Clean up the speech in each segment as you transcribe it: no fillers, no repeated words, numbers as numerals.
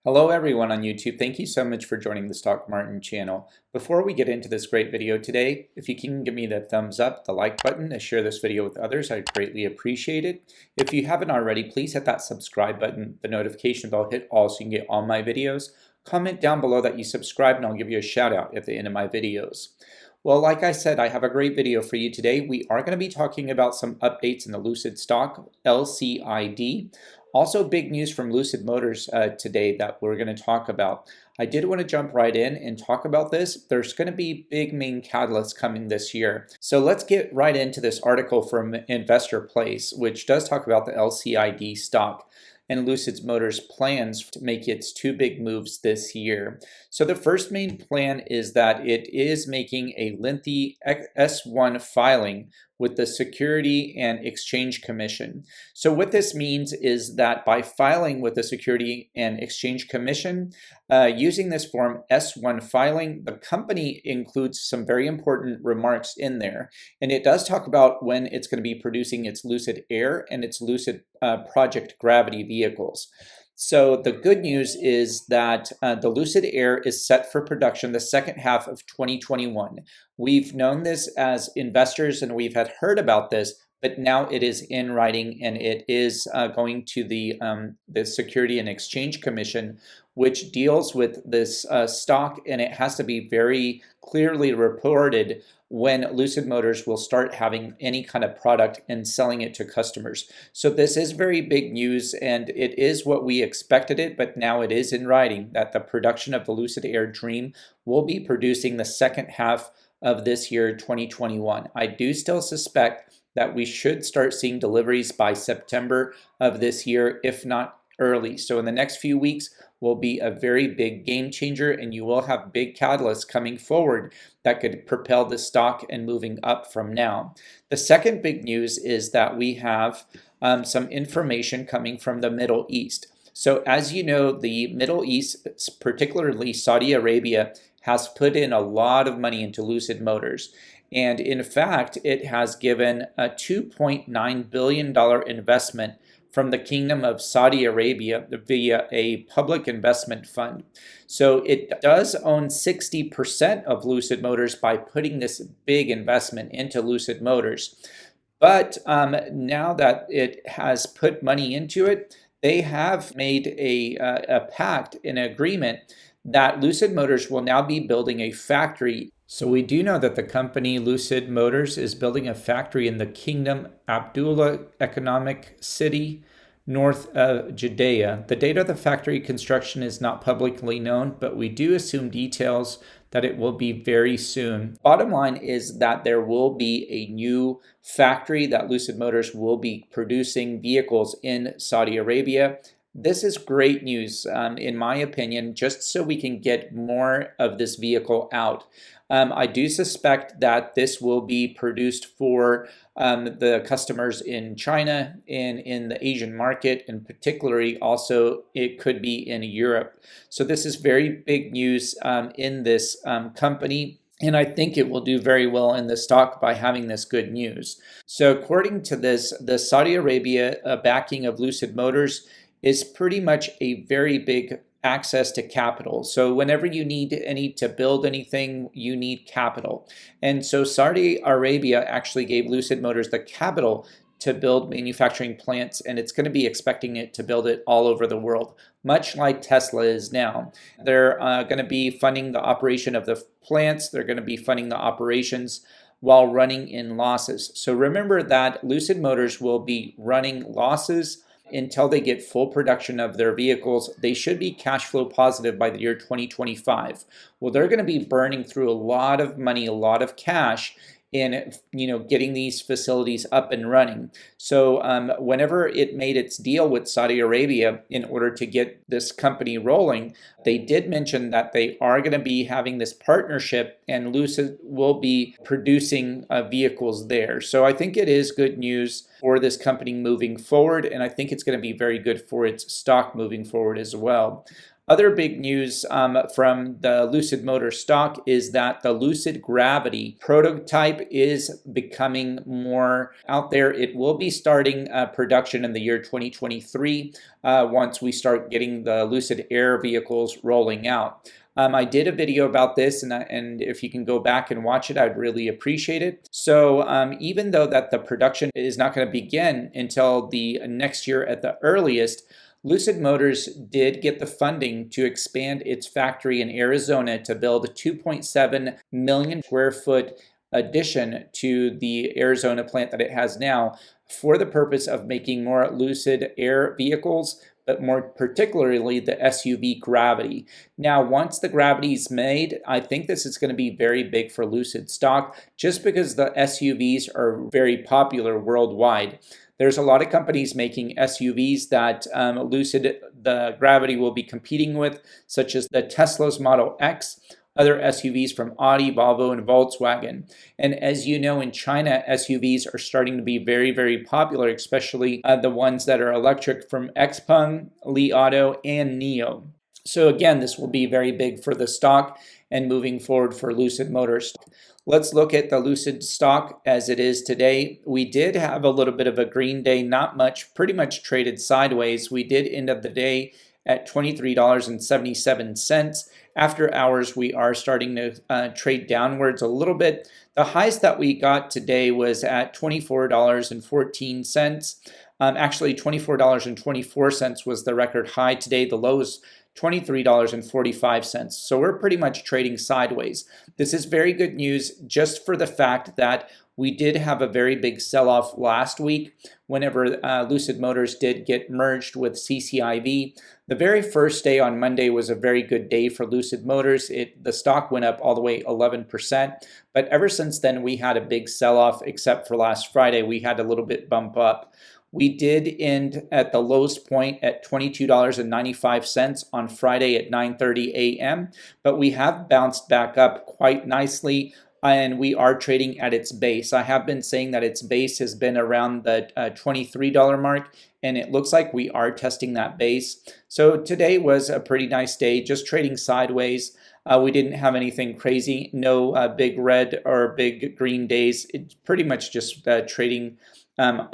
Hello everyone on YouTube. Thank you so much for joining the Stock Martin channel. Before we get into this great video today, if you can give me the thumbs up, the like button, and share this video with others, I'd greatly appreciate it. If you haven't already, please hit that subscribe button, the notification bell, hit all so you can get all my videos. Comment down below that you subscribed and I'll give you a shout out at the end of my videos. Well, like I said, I have a great video for you today. We are going to be talking about some updates in the Lucid stock, LCID. Also, big news from Lucid Motors today that we're going to talk about. I did want to jump right in and talk about this. There's going to be big main catalysts coming this year. So let's get right into this article from Investor Place, which does talk about the LCID stock and Lucid Motors' plans to make its two big moves this year. So the first main plan is that it is making a lengthy S-1 filing with the Security and Exchange Commission. So what this means is that by filing with the Security and Exchange Commission, using this Form S-1 filing, the company includes some very important remarks in there. And it does talk about when it's going to be producing its Lucid Air and its Lucid Project Gravity vehicles. So the good news is that the Lucid Air is set for production the second half of 2021. We've known this as investors and we've had heard about this, but now it is in writing and it is going to the Security and Exchange Commission, which deals with this stock, and it has to be very clearly reported when Lucid Motors will start having any kind of product and selling it to customers. So this is very big news, and it is what we expected it, but now it is in writing that the production of the Lucid Air Dream will be producing the second half of this year, 2021. I do still suspect that we should start seeing deliveries by September of this year, if not early. So in the next few weeks will be a very big game changer, and you will have big catalysts coming forward that could propel the stock and moving up from now. The second big news is that we have some information coming from the Middle East. So as you know, the Middle East, particularly Saudi Arabia, has put in a lot of money into Lucid Motors. And in fact, it has given a $2.9 billion investment from the Kingdom of Saudi Arabia via a public investment fund. So it does own 60% of Lucid Motors by putting this big investment into Lucid Motors. But now that it has put money into it, they have made a pact, an agreement, that Lucid Motors will now be building a factory. So we do know that the company Lucid Motors is building a factory in the Kingdom Abdullah Economic City, north of Judea. The date of the factory construction is not publicly known, but we do assume details that it will be very soon. Bottom line is that there will be a new factory that Lucid Motors will be producing vehicles in Saudi Arabia. This is great news, in my opinion, just so we can get more of this vehicle out. I do suspect that this will be produced for the customers in China and in the Asian market, and particularly also it could be in Europe. So this is very big news in this company. And I think it will do very well in the stock by having this good news. So according to this, the Saudi Arabia backing of Lucid Motors is pretty much a very big access to capital. So whenever you need to build anything, you need capital. And so Saudi Arabia actually gave Lucid Motors the capital to build manufacturing plants, and it's going to be expecting it to build it all over the world, much like Tesla is now. They're going to be funding the operation of the plants. They're going to be funding the operations while running in losses. So remember that Lucid Motors will be running losses until they get full production of their vehicles. They should be cash flow positive by the year 2025. Well, they're going to be burning through a lot of money, a lot of cash in getting these facilities up and running. So whenever it made its deal with Saudi Arabia in order to get this company rolling, they did mention that they are going to be having this partnership and Lucid will be producing vehicles there. So I think it is good news for this company moving forward, and I think it's going to be very good for its stock moving forward as well. Other big news from the Lucid Motors stock is that the Lucid Gravity prototype is becoming more out there. It will be starting production in the year 2023 once we start getting the Lucid Air vehicles rolling out. I did a video about this, and if you can go back and watch it, I'd really appreciate it. So even though that the production is not going to begin until the next year at the earliest, Lucid Motors did get the funding to expand its factory in Arizona to build a 2.7 million square foot addition to the Arizona plant that it has now for the purpose of making more Lucid Air vehicles, but more particularly the SUV Gravity. Now, once the Gravity is made, I think this is going to be very big for Lucid stock just because the SUVs are very popular worldwide. There's a lot of companies making SUVs that Lucid, the Gravity, will be competing with, such as the Tesla's Model X, other SUVs from Audi, Volvo, and Volkswagen. And as you know, in China, SUVs are starting to be very, very popular, especially the ones that are electric from XPeng, Li Auto, and NIO. So again, this will be very big for the stock and moving forward for Lucid Motors. Let's look at the Lucid stock as it is today. We did have a little bit of a green day, not much, pretty much traded sideways. We did end up the day at $23.77. After hours, we are starting to trade downwards a little bit. The highest that we got today was at $24.14. Actually, $24.24 was the record high today. The low is $23.45. So we're pretty much trading sideways. This is very good news just for the fact that we did have a very big sell-off last week whenever Lucid Motors did get merged with CCIV. The very first day on Monday was a very good day for Lucid Motors. The stock went up all the way 11%, but ever since then we had a big sell-off except for last Friday. We had a little bit bump up. We did end at the lowest point at $22.95 on Friday at 9:30 a.m., but we have bounced back up quite nicely, and we are trading at its base. I have been saying that its base has been around the $23 mark, and it looks like we are testing that base. So today was a pretty nice day, just trading sideways. We didn't have anything crazy, no big red or big green days. It's pretty much just trading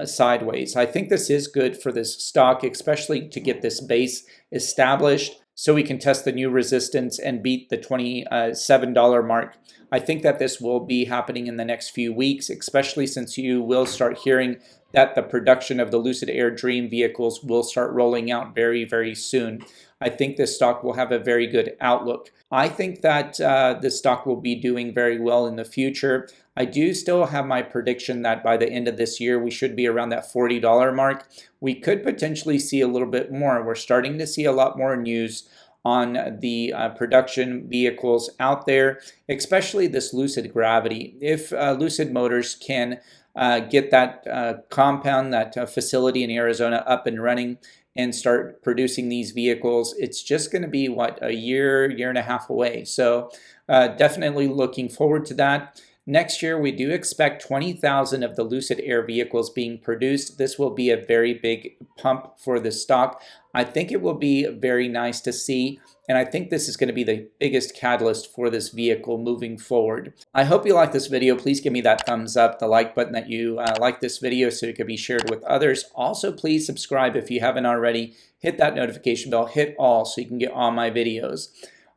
sideways. I think this is good for this stock, especially to get this base established so we can test the new resistance and beat the $27 mark. I think that this will be happening in the next few weeks, especially since you will start hearing that the production of the Lucid Air Dream vehicles will start rolling out very, very soon. I think this stock will have a very good outlook. I think that this stock will be doing very well in the future. I do still have my prediction that by the end of this year, we should be around that $40 mark. We could potentially see a little bit more. We're starting to see a lot more news on the production vehicles out there, especially this Lucid Gravity. If Lucid Motors can get that compound, that facility in Arizona up and running and start producing these vehicles, it's just going to be, what, a year and a half away. So definitely looking forward to that. Next year, we do expect 20,000 of the Lucid Air vehicles being produced. This will be a very big pump for the stock. I think it will be very nice to see, and I think this is going to be the biggest catalyst for this vehicle moving forward. I hope you like this video. Please give me that thumbs up, the like button that you like this video so it can be shared with others. Also, please subscribe if you haven't already. Hit that notification bell, hit all so you can get all my videos.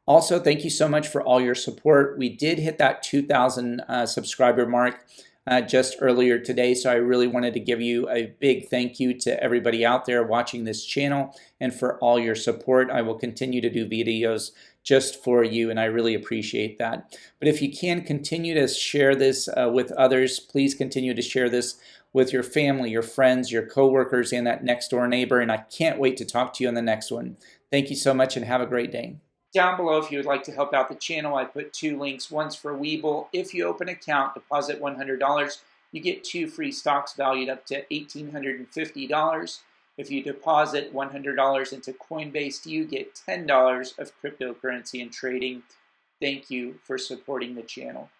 Also, thank you so much for all your support. We did hit that 2,000 subscriber mark just earlier today, so I really wanted to give you a big thank you to everybody out there watching this channel and for all your support. I will continue to do videos just for you, and I really appreciate that. But if you can continue to share this with others, please continue to share this with your family, your friends, your coworkers, and that next door neighbor, and I can't wait to talk to you on the next one. Thank you so much and have a great day. Down below, if you would like to help out the channel, I put 2 links. One's for Webull. If you open an account, deposit $100, you get 2 free stocks valued up to $1,850. If you deposit $100 into Coinbase, you get $10 of cryptocurrency and trading. Thank you for supporting the channel.